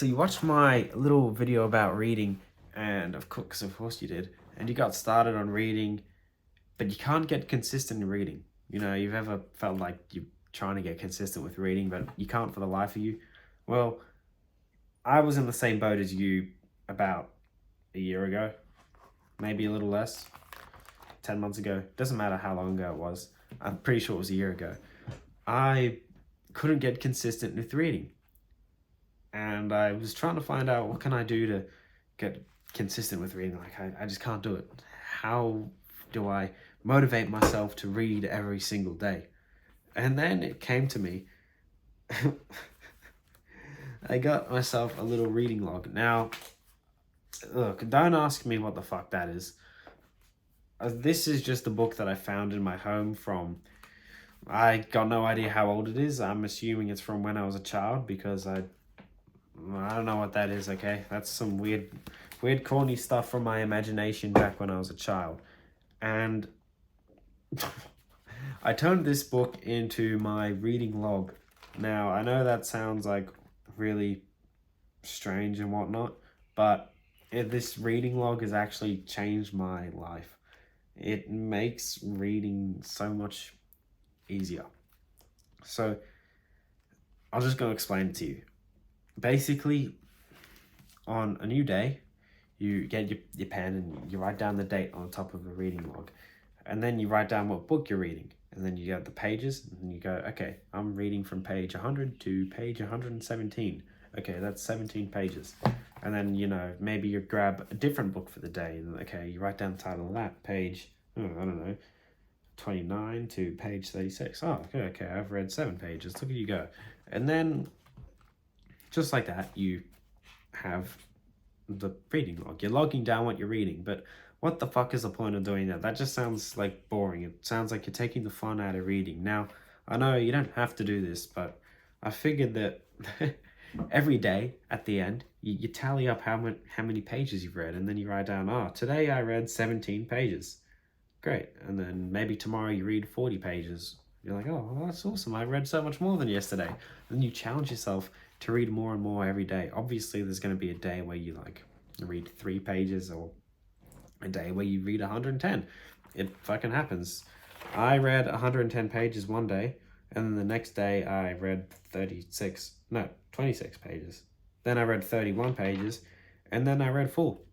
So you watched my little video about reading, and of course you did, and you got started on reading, but you can't get consistent in reading. You've ever felt like you're trying to get consistent with reading, but you can't for the life of you? Well, I was in the same boat as you about a year ago, maybe a little less, 10 months ago. Doesn't matter how long ago it was. I'm pretty sure it was a year ago. I couldn't get consistent with reading, and I was trying to find out what can I do to get consistent with reading. Like I just can't do it. How do I motivate myself to read every single day? And then it came to me. I got myself a little reading log. Now, look, don't ask me what the fuck that is. This is just a book that I found in my home from. I got no idea how old it is. I'm assuming it's from when I was a child because I don't know what that is. Okay, that's some weird corny stuff from my imagination back when I was a child. And I turned this book into my reading log. Now, I know that sounds like really strange and whatnot, but this reading log has actually changed my life. It makes reading so much easier. So, I'll just go explain it to you. Basically, on a new day, you get your pen and you write down the date on the top of a reading log. And then you write down what book you're reading. And then you get the pages and you go, okay, I'm reading from page 100 to page 117. Okay, that's 17 pages. And then, maybe you grab a different book for the day. And okay, you write down the title of that page, I don't know, 29 to page 36. Oh, okay, I've read 7 pages. Look at you go. And then, just like that, you have the reading log. You're logging down what you're reading, but what the fuck is the point of doing that? That just sounds like boring. It sounds like you're taking the fun out of reading. Now, I know you don't have to do this, but I figured that every day at the end, you tally up how many pages you've read, and then you write down, today I read 17 pages. Great. And then maybe tomorrow you read 40 pages. You're like, oh, well, that's awesome. I read so much more than yesterday. And then you challenge yourself to read more and more every day. Obviously, there's going to be a day where you read 3 pages, or a day where you read 110. It fucking happens. I read 110 pages one day, and then the next day I read 26 pages. Then I read 31 pages, and then I read full.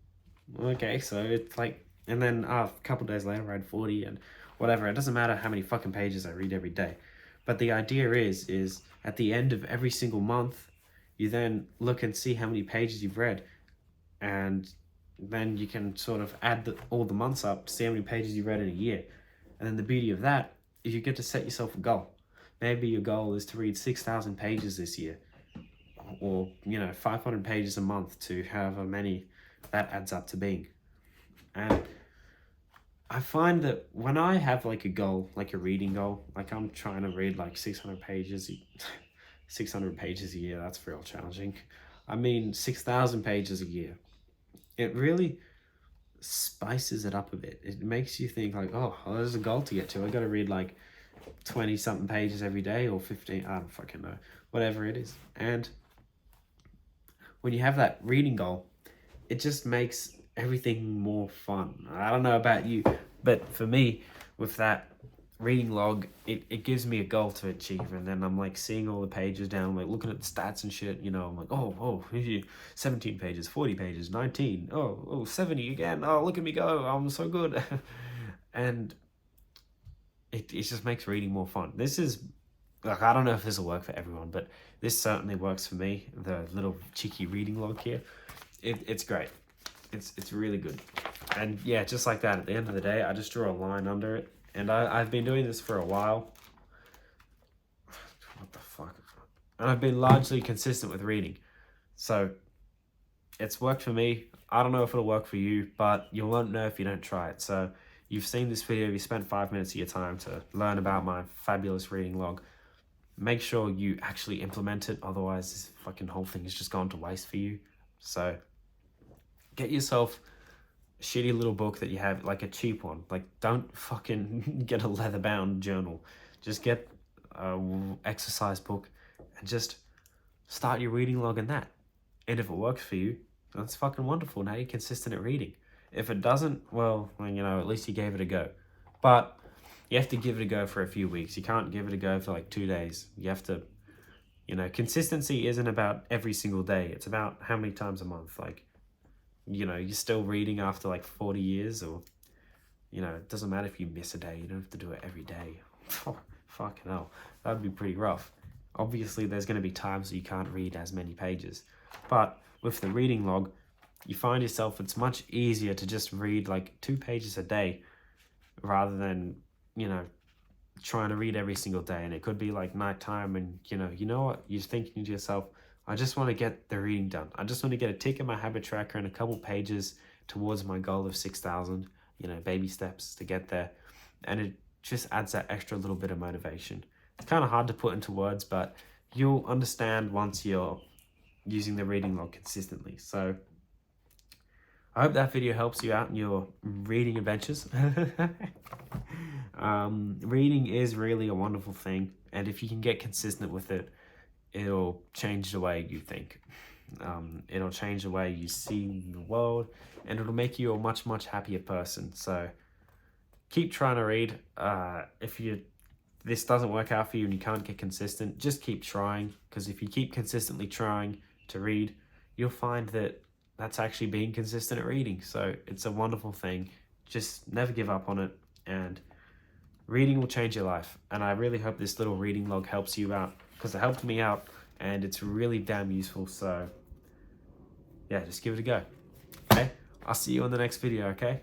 Okay, so it's like, and then a couple days later I read 40 and whatever. It doesn't matter how many fucking pages I read every day. But the idea is at the end of every single month, you then look and see how many pages you've read, and then you can sort of add all the months up to see how many pages you read in a year. And then the beauty of that is you get to set yourself a goal. Maybe your goal is to read 6,000 pages this year, or 500 pages a month, to however many that adds up to being. And I find that when I have like a goal, like a reading goal, like I'm trying to read like 600 pages 600 pages a year, that's real challenging. I mean 6,000 pages a year. It really spices it up a bit. It makes you think like, oh, well, there's a goal to get to. I got to read like 20 something pages every day, or 15, I don't fucking know, whatever it is. And when you have that reading goal, it just makes everything more fun. I don't know about you, but for me, with that reading log, it gives me a goal to achieve, and then I'm like seeing all the pages down, like looking at the stats and shit, I'm like, oh, 17 pages, 40 pages, 19, oh, 70 again, oh, look at me go, I'm so good. And it just makes reading more fun. This is, like, I don't know if this will work for everyone, but this certainly works for me, the little cheeky reading log here. It's great. It's really good. And yeah, just like that, at the end of the day, I just draw a line under it. And I've been doing this for a while. What the fuck? And I've been largely consistent with reading. So it's worked for me. I don't know if it'll work for you, but you won't know if you don't try it. So you've seen this video, you spent 5 minutes of your time to learn about my fabulous reading log. Make sure you actually implement it, otherwise this fucking whole thing has just gone to waste for you. So get yourself a shitty little book that you have, like a cheap one. Like, don't fucking get a leather-bound journal. Just get a exercise book and just start your reading log in that. And if it works for you, that's fucking wonderful. Now you're consistent at reading. If it doesn't, well, at least you gave it a go. But you have to give it a go for a few weeks. You can't give it a go for like 2 days. You have to, consistency isn't about every single day. It's about how many times a month. Like, you're still reading after like 40 years, or, it doesn't matter if you miss a day. You don't have to do it every day. Fucking hell. That'd be pretty rough. Obviously, there's going to be times that you can't read as many pages. But with the reading log, you find yourself, it's much easier to just read like 2 pages a day rather than, trying to read every single day. And it could be like nighttime and, you know what, you're thinking to yourself, I just want to get the reading done. I just want to get a tick in my habit tracker and a couple pages towards my goal of 6,000, baby steps to get there. And it just adds that extra little bit of motivation. It's kind of hard to put into words, but you'll understand once you're using the reading log consistently. So I hope that video helps you out in your reading adventures. Reading is really a wonderful thing, and if you can get consistent with it, it'll change the way you think. It'll change the way you see the world, and it'll make you a much, much happier person. So keep trying to read. If this doesn't work out for you and you can't get consistent, just keep trying, because if you keep consistently trying to read, you'll find that that's actually being consistent at reading. So it's a wonderful thing. Just never give up on it, and reading will change your life. And I really hope this little reading log helps you out, because it helped me out and it's really damn useful. So yeah, just give it a go. Okay, I'll see you on the next video. Okay.